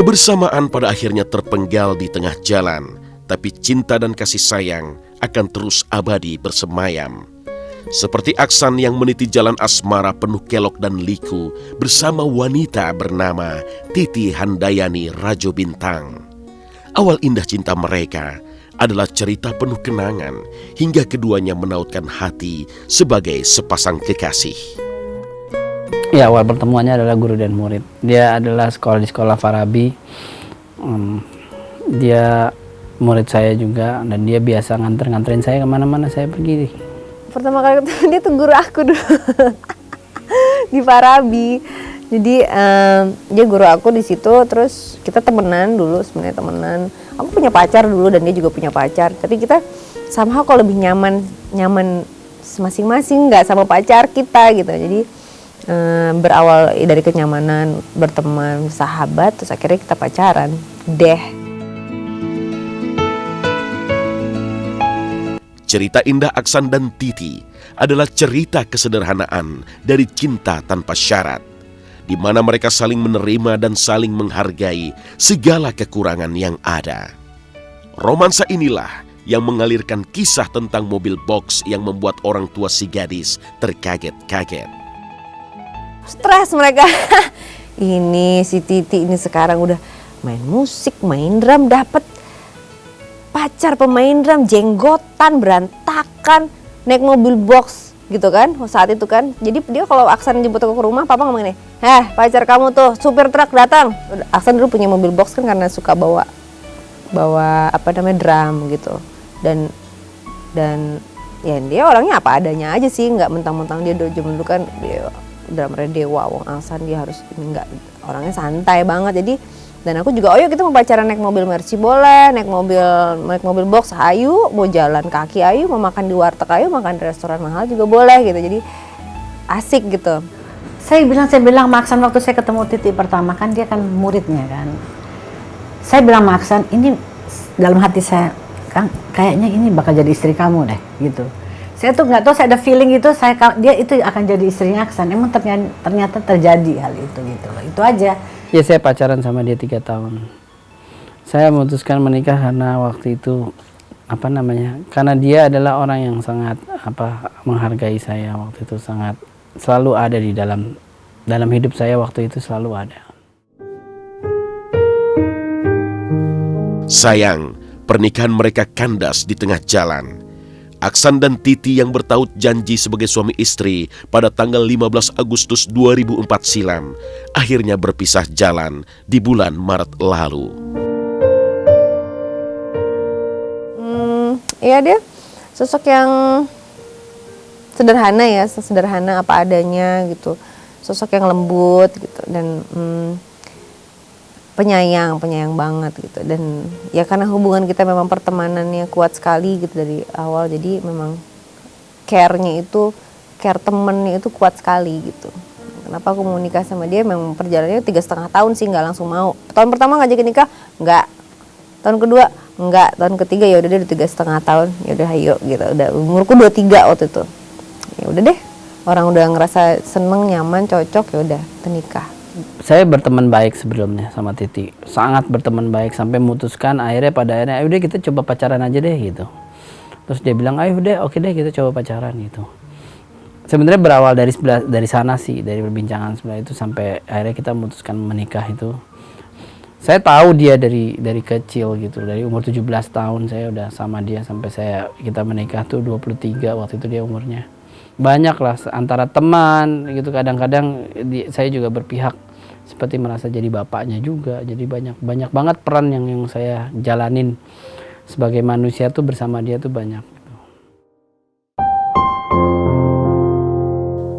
Kebersamaan pada akhirnya terpenggal di tengah jalan, tapi cinta dan kasih sayang akan terus abadi bersemayam. Seperti Aksan yang meniti jalan asmara penuh kelok dan liku bersama wanita bernama Titi Handayani Rajo Bintang. Awal indah cinta mereka adalah cerita penuh kenangan hingga keduanya menautkan hati sebagai sepasang kekasih. Ya, awal pertemuannya adalah guru dan murid. Dia adalah sekolah di sekolah Farabi. Dia murid saya juga dan dia biasa nganterin saya kemana-mana saya pergi. Pertama kali ketemu dia tuh guru aku dulu di Farabi. Jadi dia guru aku di situ, terus kita temenan dulu, sebenarnya temenan. Aku punya pacar dulu dan dia juga punya pacar. Tapi kita somehow kok lebih nyaman masing-masing, nggak sama pacar kita gitu. Jadi berawal dari kenyamanan, berteman, sahabat, terus akhirnya kita pacaran deh. Cerita indah Aksan dan Titi adalah cerita kesederhanaan dari cinta tanpa syarat, di mana mereka saling menerima dan saling menghargai segala kekurangan yang ada. Romansa inilah yang mengalirkan kisah tentang mobil box yang membuat orang tua si gadis terkaget-kaget. Stres mereka. Ini si Titi ini sekarang udah main musik, main drum, dapet pacar pemain drum, jenggotan, berantakan, naik mobil box gitu kan saat itu kan. Jadi dia kalau Aksan jemput aku ke rumah, papa ngomong gini, pacar kamu tuh supir truk datang. Aksan dulu punya mobil box kan karena suka bawa drum gitu. Dan ya dia orangnya apa adanya aja sih, nggak mentang-mentang dia dulu kan dia drummer dewa, wong Aksan dia harus nggak, orangnya santai banget. Jadi dan aku juga, yuk kita mau pacaran naik mobil Mercy boleh, naik mobil box ayo, mau jalan kaki ayo, mau makan di warteg ayo, makan di restoran mahal juga boleh gitu. Jadi asik gitu. Saya bilang Aksan waktu saya ketemu Titi pertama kan dia kan muridnya kan. Saya bilang Aksan, ini dalam hati saya kan kayaknya ini bakal jadi istri kamu deh gitu. Saya tuh nggak tahu, saya ada feeling itu dia itu akan jadi istrinya Aksan. Emang ternyata terjadi hal itu gitu loh. Itu aja. Ya, saya pacaran sama dia 3 tahun. Saya memutuskan menikah karena waktu itu karena dia adalah orang yang sangat menghargai saya waktu itu, sangat selalu ada di dalam hidup saya waktu itu, selalu ada. Sayang, pernikahan mereka kandas di tengah jalan. Aksan dan Titi yang bertaut janji sebagai suami istri pada tanggal 15 Agustus 2004 silam akhirnya berpisah jalan di bulan Maret lalu. Iya, dia sosok yang sederhana ya, sederhana apa adanya gitu. Sosok yang lembut gitu dan penyayang banget gitu. Dan ya karena hubungan kita memang pertemanannya kuat sekali gitu dari awal, jadi memang care temennya itu kuat sekali gitu. Kenapa aku mau nikah sama dia, memang perjalanannya 3,5 tahun sih, nggak langsung mau. Tahun pertama ngajakin nikah nggak, tahun kedua nggak, tahun ketiga ya udah deh 3,5 tahun, ya udah ayo gitu. Udah umurku 23 waktu itu, ya udah deh, orang udah ngerasa seneng, nyaman, cocok, ya udah menikah. Saya berteman baik sebelumnya sama Titi, sangat berteman baik sampai memutuskan pada akhirnya ayo deh kita coba pacaran aja deh gitu. Terus dia bilang ayo deh, oke deh kita coba pacaran gitu. Sebenarnya berawal dari sana sih, dari perbincangan sebelah itu sampai akhirnya kita memutuskan menikah itu. Saya tahu dia dari kecil gitu, dari umur 17 tahun saya udah sama dia sampai kita menikah tuh 23 waktu itu dia umurnya. Banyak lah antara teman gitu, kadang-kadang saya juga berpihak seperti merasa jadi bapaknya juga. Jadi banyak banget peran yang saya jalanin sebagai manusia tuh bersama dia tuh banyak.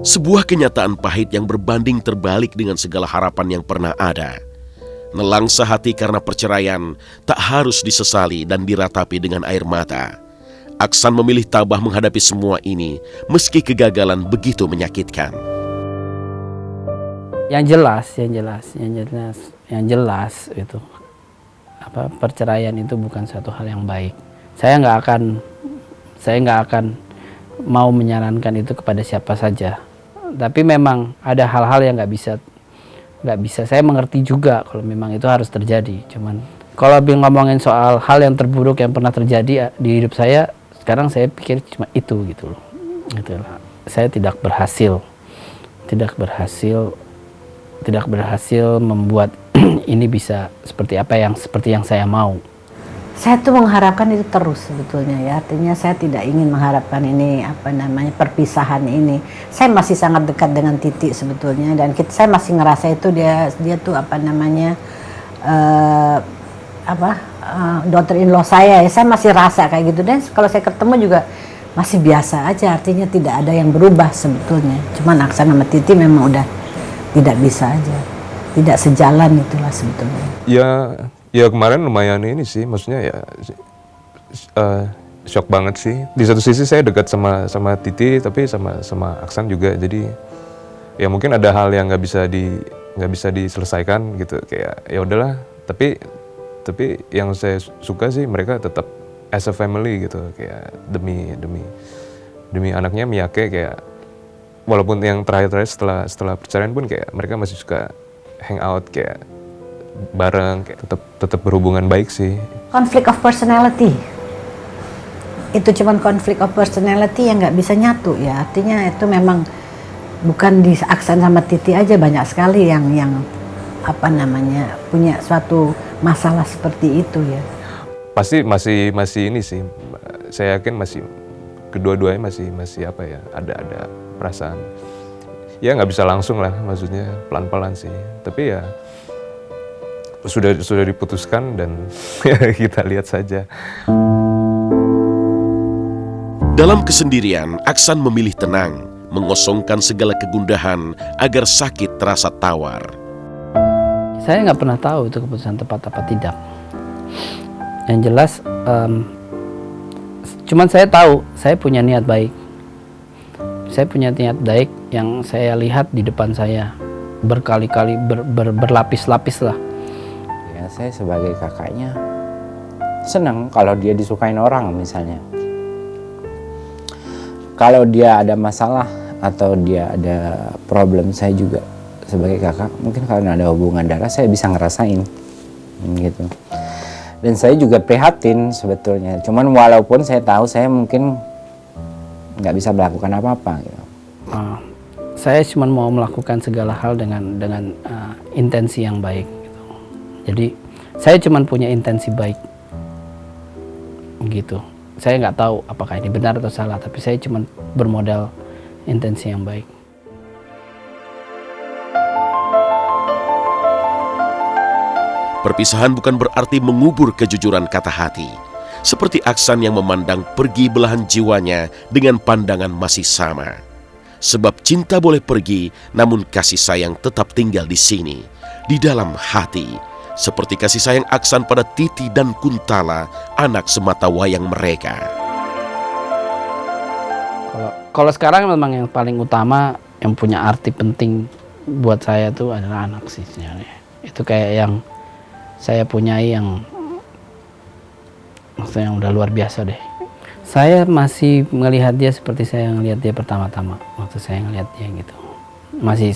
Sebuah kenyataan pahit yang berbanding terbalik dengan segala harapan yang pernah ada. Nelangsa hati karena perceraian tak harus disesali dan diratapi dengan air mata. Aksan memilih tabah menghadapi semua ini meski kegagalan begitu menyakitkan. Yang jelas itu perceraian itu bukan suatu hal yang baik. Saya nggak akan mau menyarankan itu kepada siapa saja. Tapi memang ada hal-hal yang nggak bisa nggak bisa. Saya mengerti juga kalau memang itu harus terjadi. Cuman kalau ngomongin soal hal yang terburuk yang pernah terjadi di hidup saya, sekarang saya pikir cuma itu gitu loh. Gitu lah. Saya tidak berhasil membuat ini bisa seperti yang saya mau. Saya tuh mengharapkan itu terus sebetulnya ya. Artinya saya tidak ingin mengharapkan ini perpisahan ini. Saya masih sangat dekat dengan Titi sebetulnya, dan saya masih ngerasa itu dia tuh daughter-in-law saya ya. Saya masih rasa kayak gitu, dan kalau saya ketemu juga masih biasa aja. Artinya tidak ada yang berubah sebetulnya. Cuman Aksan sama Titi memang udah tidak bisa aja, tidak sejalan itulah sebetulnya. Ya kemarin lumayan ini sih, maksudnya ya shock banget sih. Di satu sisi saya dekat sama Titi, tapi sama Aksan juga. Jadi ya mungkin ada hal yang nggak bisa diselesaikan gitu. Kayak ya udahlah. Tapi yang saya suka sih mereka tetap as a family gitu. Kayak demi anaknya Miyake, kayak walaupun yang terakhir setelah perceraian pun kayak mereka masih suka hang out kayak bareng, kayak tetap berhubungan baik sih. Konflik of personality, itu cuman konflik of personality yang nggak bisa nyatu ya. Artinya itu memang bukan di Aksan sama Titi aja, banyak sekali yang punya suatu masalah seperti itu ya. Pasti masih ini sih, saya yakin masih kedua-duanya masih ada perasaan. Ya nggak bisa langsung lah, maksudnya pelan-pelan sih. Tapi ya sudah diputuskan dan ya kita lihat saja. Dalam kesendirian, Aksan memilih tenang, mengosongkan segala kegundahan agar sakit terasa tawar. Saya nggak pernah tahu itu keputusan tepat apa tidak. Yang jelas, cuman saya tahu saya punya niat baik. Saya punya niat baik yang saya lihat di depan saya berkali-kali berlapis-lapis lah. Ya, saya sebagai kakaknya senang kalau dia disukain orang misalnya. Kalau dia ada masalah atau dia ada problem, saya juga sebagai kakak mungkin karena ada hubungan darah saya bisa ngerasain gitu. Dan saya juga prihatin sebetulnya. Cuman walaupun saya tahu saya mungkin nggak bisa melakukan apa-apa. Gitu. Saya cuma mau melakukan segala hal dengan intensi yang baik. Jadi saya cuma punya intensi baik, gitu. Saya nggak tahu apakah ini benar atau salah, tapi saya cuma bermodal intensi yang baik. Perpisahan bukan berarti mengubur kejujuran kata hati. Seperti Aksan yang memandang pergi belahan jiwanya dengan pandangan masih sama. Sebab cinta boleh pergi, namun kasih sayang tetap tinggal di sini, di dalam hati. Seperti kasih sayang Aksan pada Titi dan Kuntala, anak semata wayang mereka. Kalau sekarang memang yang paling utama, yang punya arti penting buat saya itu adalah anak sih sebenarnya. Itu kayak yang saya punyai yang maksudnya yang udah luar biasa deh. Saya masih melihat dia seperti saya ngelihat dia pertama-tama waktu saya ngelihat dia gitu. Masih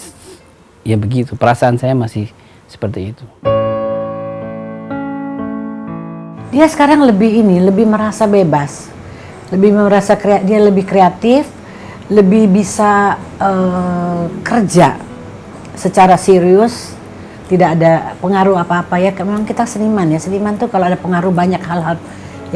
ya begitu, perasaan saya masih seperti itu. Dia sekarang lebih merasa bebas, dia lebih kreatif, lebih bisa kerja secara serius, tidak ada pengaruh apa-apa ya. Memang kita seniman ya, seniman tuh kalau ada pengaruh banyak hal-hal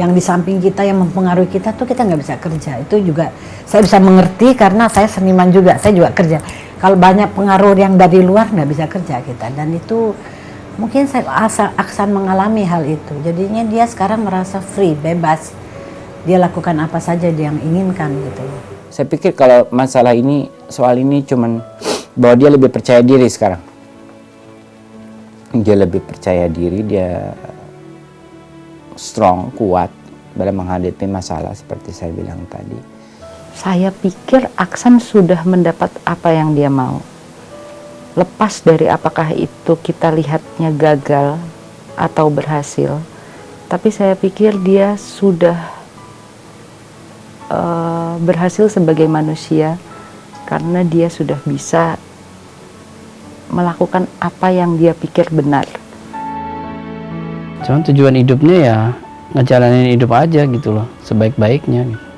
yang di samping kita yang mempengaruhi kita tuh kita nggak bisa kerja. Itu juga saya bisa mengerti karena saya seniman juga, saya juga kerja. Kalau banyak pengaruh yang dari luar nggak bisa kerja kita, dan itu mungkin Aksan mengalami hal itu. Jadinya dia sekarang merasa free, bebas. Dia lakukan apa saja dia yang inginkan gitu. Saya pikir kalau masalah ini, soal ini cuman bahwa dia lebih percaya diri sekarang. Dia lebih percaya diri, dia strong, kuat dalam menghadapi masalah seperti saya bilang tadi. Saya pikir Aksan sudah mendapat apa yang dia mau. Lepas dari apakah itu kita lihatnya gagal atau berhasil, tapi saya pikir dia sudah berhasil sebagai manusia karena dia sudah bisa melakukan apa yang dia pikir benar. Cuman tujuan hidupnya ya ngejalanin hidup aja gitu loh, sebaik-baiknya gitu.